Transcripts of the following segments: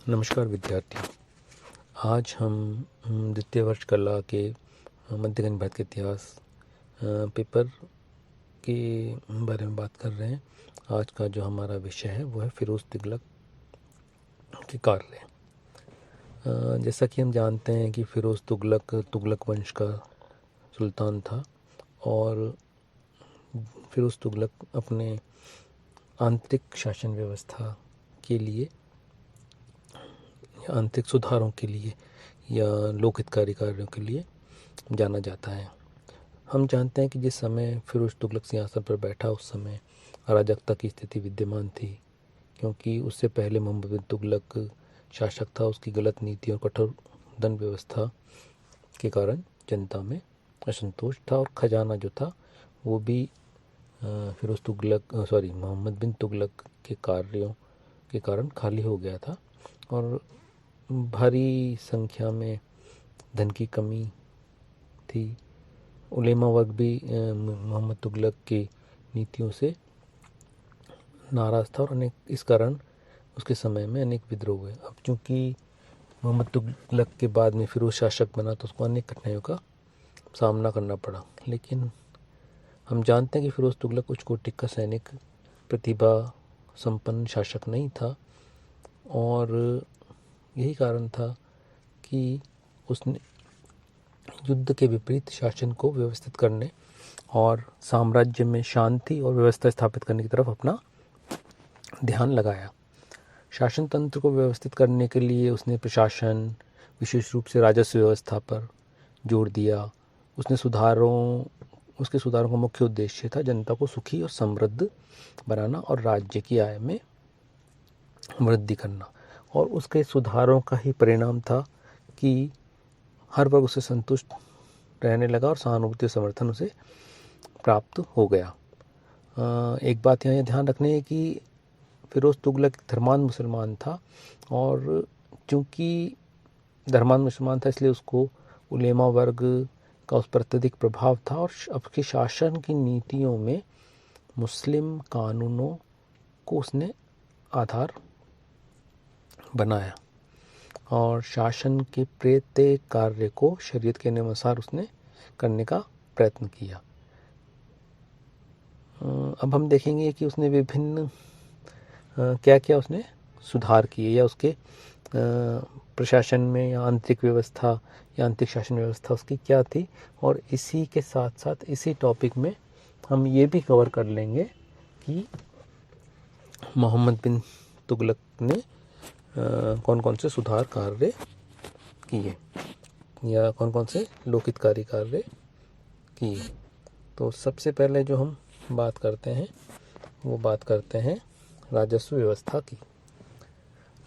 नमस्कार विद्यार्थियों। आज हम द्वितीय वर्ष कला के मध्यकालीन भारत के इतिहास पेपर के बारे में बात कर रहे हैं। आज का जो हमारा विषय है वो है फिरोज तुगलक के कार्य। जैसा कि हम जानते हैं कि फिरोज तुगलक वंश का सुल्तान था और फिरोज तुगलक अपने आंतरिक शासन व्यवस्था के लिए, आंतरिक सुधारों के लिए या लोकहितकारी कार्यों के लिए जाना जाता है। हम जानते हैं कि जिस समय फिरोज तुगलक सिंहासन पर बैठा उस समय अराजकता की स्थिति विद्यमान थी, क्योंकि उससे पहले मोहम्मद बिन तुगलक शासक था। उसकी गलत नीति और कठोर दंड व्यवस्था के कारण जनता में असंतोष था और खजाना जो था वो भी मोहम्मद बिन तुगलक के कार्यों के कारण खाली हो गया था और भारी संख्या में धन की कमी थी। उलेमा वर्ग भी मोहम्मद तुगलक की नीतियों से नाराज़ था और इस कारण उसके समय में अनेक विद्रोह हुए। अब चूँकि मोहम्मद तुगलक के बाद में फिरोज शासक बना तो उसको अनेक कठिनाइयों का सामना करना पड़ा, लेकिन हम जानते हैं कि फिरोज तुगलक उच्च कोटि का सैनिक, प्रतिभा संपन्न शासक नहीं था और यही कारण था कि उसने युद्ध के विपरीत शासन को व्यवस्थित करने और साम्राज्य में शांति और व्यवस्था स्थापित करने की तरफ अपना ध्यान लगाया। शासन तंत्र को व्यवस्थित करने के लिए उसने प्रशासन, विशेष रूप से राजस्व व्यवस्था पर जोर दिया। उसके सुधारों का मुख्य उद्देश्य था जनता को सुखी और समृद्ध बनाना और राज्य की आय में वृद्धि करना। और उसके सुधारों का ही परिणाम था कि हर वर्ग उससे संतुष्ट रहने लगा और सहानुभूति समर्थन उसे प्राप्त हो गया। एक बात यहाँ ध्यान रखनी है कि फिरोज तुगलक धर्मांध मुसलमान था और चूँकि धर्मांध मुसलमान था इसलिए उसको उलेमा वर्ग का उस पर अत्यधिक प्रभाव था और आपके शासन की नीतियों में मुस्लिम कानूनों को उसने आधार बनाया और शासन के प्रत्येक कार्य को शरीयत के अनुसार उसने करने का प्रयत्न किया। अब हम देखेंगे कि उसने विभिन्न क्या क्या उसने सुधार किए या उसके प्रशासन में या आंतरिक व्यवस्था या आंतरिक शासन व्यवस्था उसकी क्या थी। और इसी के साथ साथ इसी टॉपिक में हम ये भी कवर कर लेंगे कि मोहम्मद बिन तुगलक ने कौन कौन से सुधार कार्य किए या कौन कौन से लोकहितकारी कार्य किए। तो सबसे पहले जो हम बात करते हैं वो बात करते हैं राजस्व व्यवस्था की।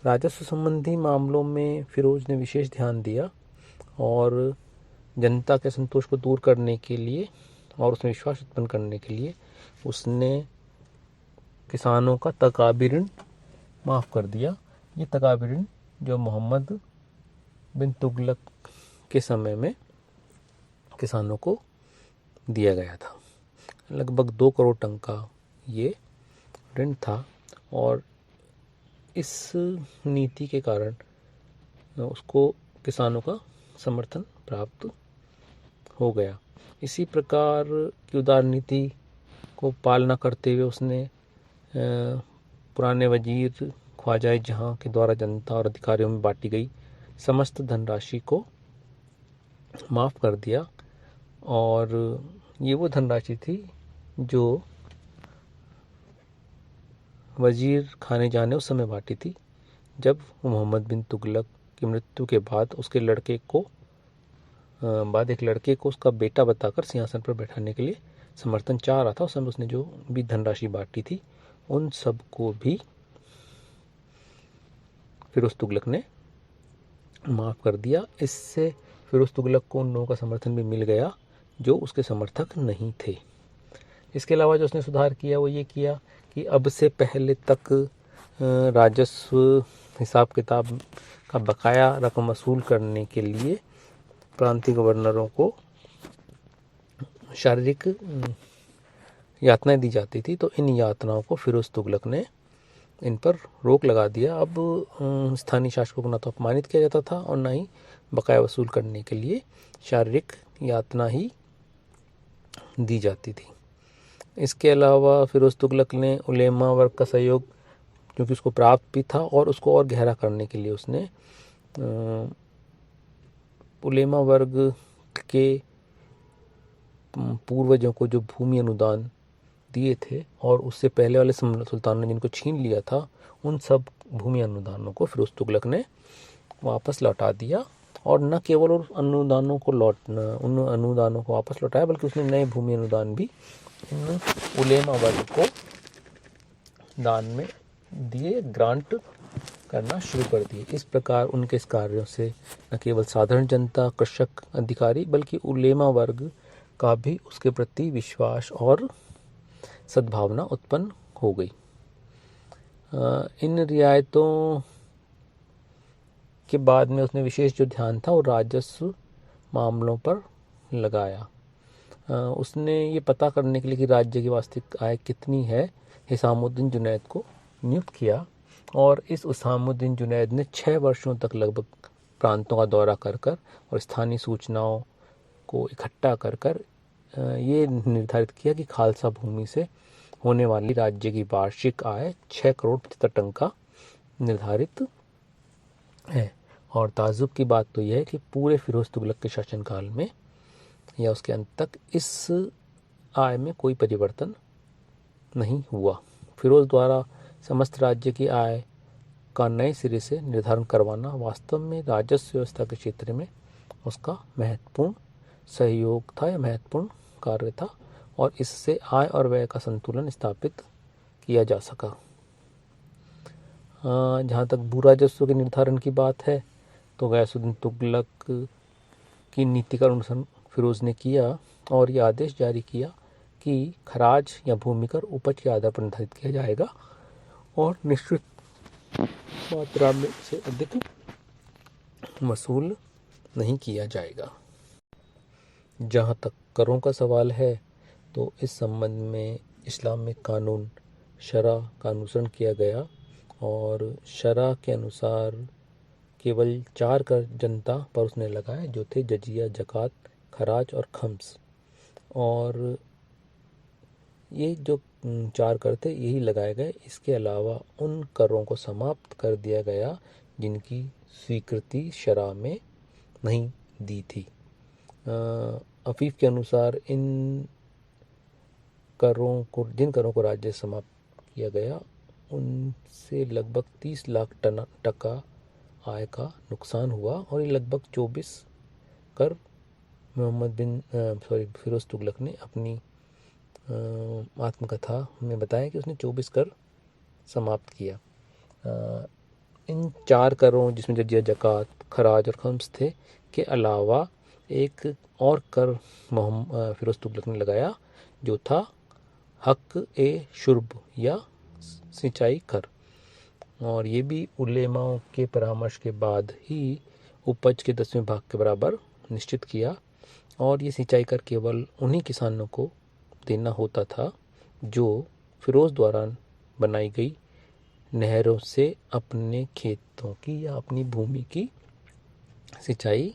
राजस्व संबंधी मामलों में फिरोज ने विशेष ध्यान दिया और जनता के संतोष को दूर करने के लिए और उसमें विश्वास उत्पन्न करने के लिए उसने किसानों का तकाबी ऋण माफ़ कर दिया। ये तकाबी ऋण जो मोहम्मद बिन तुगलक के समय में किसानों को दिया गया था, लगभग 2 करोड़ टन का ये ऋण था और इस नीति के कारण उसको किसानों का समर्थन प्राप्त हो गया। इसी प्रकार की उदार नीति को पालना करते हुए उसने पुराने वजीर ख्वाजा जहां के द्वारा जनता और अधिकारियों में बांटी गई समस्त धनराशि को माफ़ कर दिया और ये वो धनराशि थी जो वजीर खाने जाने उस समय बांटी थी जब मोहम्मद बिन तुगलक की मृत्यु के बाद उसके लड़के को एक लड़के को उसका बेटा बताकर सिंहासन पर बैठाने के लिए समर्थन चाह रहा था। उस समय उसने जो भी धनराशि बांटी थी उन सब को भी फिरोज तुगलक ने माफ़ कर दिया। इससे फिरोज तुगलक को उन लोगों का समर्थन भी मिल गया जो उसके समर्थक नहीं थे। इसके अलावा जो उसने सुधार किया वो ये किया कि अब से पहले तक राजस्व हिसाब किताब का बकाया रकम वसूल करने के लिए प्रांतीय गवर्नरों को शारीरिक यातनाएं दी जाती थी। तो इन यातनाओं को फिरोज तुगलक ने इन पर रोक लगा दिया। अब स्थानीय शासकों को न तो अपमानित किया जाता था और न ही बकाया वसूल करने के लिए शारीरिक यातना ही दी जाती थी। इसके अलावा फिरोज तुगलक ने उलेमा वर्ग का सहयोग क्योंकि उसको प्राप्त भी था और उसको और गहरा करने के लिए उसने उलेमा वर्ग के पूर्वजों को जो भूमि अनुदान दिए थे और उससे पहले वाले सुल्तानों ने जिनको छीन लिया था, उन सब भूमि अनुदानों को फिरोज तुगलक ने वापस लौटा दिया। और न केवल उन अनुदानों को वापस लौटाया, बल्कि उसने नए भूमि अनुदान भी इन उलेमा वर्ग को दान में दिए, ग्रांट करना शुरू कर दिए। इस प्रकार उनके इस कार्यों से न केवल साधारण जनता, कृषक, अधिकारी, बल्कि उलेमा वर्ग का भी उसके प्रति विश्वास और सद्भावना उत्पन्न हो गई। इन रियायतों के बाद में उसने विशेष जो ध्यान था वो राजस्व मामलों पर लगाया। उसने ये पता करने के लिए कि राज्य की वास्तविक आय कितनी है, हिसामुद्दीन जुनैद को नियुक्त किया और इस हुसामुद्दीन जुनैद ने 6 वर्षों तक लगभग प्रांतों का दौरा कर और स्थानीय सूचनाओं को इकट्ठा कर ये निर्धारित किया कि खालसा भूमि से होने वाली राज्य की वार्षिक आय 6 करोड़ 75 टंका निर्धारित है। और ताज्जुब की बात तो यह है कि पूरे फिरोज तुगलक के शासनकाल में या उसके अंत तक इस आय में कोई परिवर्तन नहीं हुआ। फिरोज द्वारा समस्त राज्य की आय का नए सिरे से निर्धारण करवाना वास्तव में राजस्व व्यवस्था के क्षेत्र में उसका महत्वपूर्ण सहयोग था या महत्वपूर्ण कार्य था और इससे आय और व्यय का संतुलन स्थापित किया जा सका। जहाँ तक भू राजस्व के निर्धारण की बात है तो गयासुद्दीन तुगलक की नीति का अनुसरण फिरोज ने किया और यह आदेश जारी किया कि खराज या भूमि कर उपज के आधार पर निर्धारित किया जाएगा और निश्चित मात्रा में से अधिक वसूल नहीं किया जाएगा। जहाँ तक करों का सवाल है तो इस संबंध में इस्लामिक कानून शरा का अनुसरण किया गया और शरा के अनुसार केवल 4 कर जनता पर उसने लगाए जो थे जजिया, जकात, खराज और खम्स। और ये जो 4 कर थे यही लगाए गए। इसके अलावा उन करों को समाप्त कर दिया गया जिनकी स्वीकृति शरा में नहीं दी थी। अफीफ के अनुसार जिन करों को राज्य समाप्त किया गया उनसे लगभग 30 लाख टका आय का नुकसान हुआ और ये लगभग 24 कर फिरोज तुगलक ने अपनी आत्मकथा में बताया कि उसने 24 कर समाप्त किया। इन 4 करों जिसमें जजिया, जकात, खराज और खम्स थे के अलावा एक और कर फिरोज तुगलक ने लगाया जो था हक ए शुर्ब या सिंचाई कर। और ये भी उलेमाओं के परामर्श के बाद ही उपज के 10वें भाग के बराबर निश्चित किया और ये सिंचाई कर केवल उन्हीं किसानों को देना होता था जो फिरोज द्वारा बनाई गई नहरों से अपने खेतों की या अपनी भूमि की सिंचाई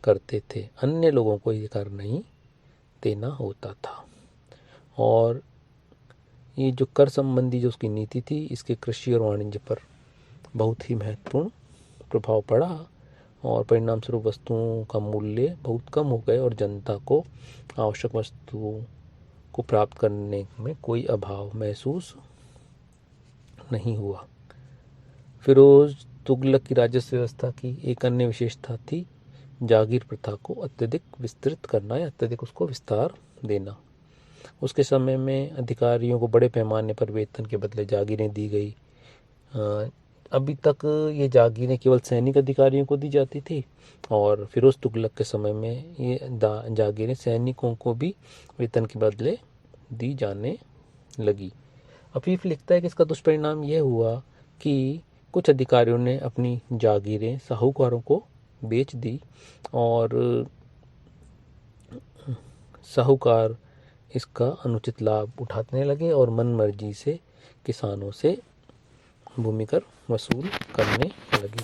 करते थे। अन्य लोगों को ये कर नहीं देना होता था। और ये जो कर संबंधी जो उसकी नीति थी इसके कृषि और वाणिज्य पर बहुत ही महत्वपूर्ण प्रभाव पड़ा और परिणाम स्वरूप वस्तुओं का मूल्य बहुत कम हो गए और जनता को आवश्यक वस्तुओं को प्राप्त करने में कोई अभाव महसूस नहीं हुआ। फिरोज तुगलक की राजस्व व्यवस्था की एक अन्य विशेषता थी जागीर प्रथा को अत्यधिक विस्तृत करना या अत्यधिक उसको विस्तार देना। उसके समय में अधिकारियों को बड़े पैमाने पर वेतन के बदले जागीरें दी गई। अभी तक ये जागीरें केवल सैनिक अधिकारियों को दी जाती थी और फिरोज तुगलक के समय में ये जागीरें सैनिकों को भी वेतन के बदले दी जाने लगी। अफीफ लिखता है कि इसका दुष्परिणाम यह हुआ कि कुछ अधिकारियों ने अपनी जागीरें साहूकारों को बेच दी और साहूकार इसका अनुचित लाभ उठाने लगे और मनमर्जी से किसानों से भूमि कर वसूल करने लगी।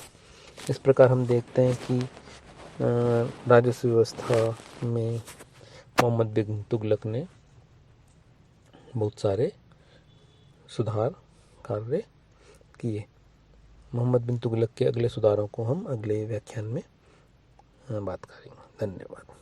इस प्रकार हम देखते हैं कि राजस्व व्यवस्था में मोहम्मद बिन तुगलक ने बहुत सारे सुधार कार्य किए। मोहम्मद बिन तुगलक के अगले सुधारों को हम अगले व्याख्यान में बात करेंगे। धन्यवाद।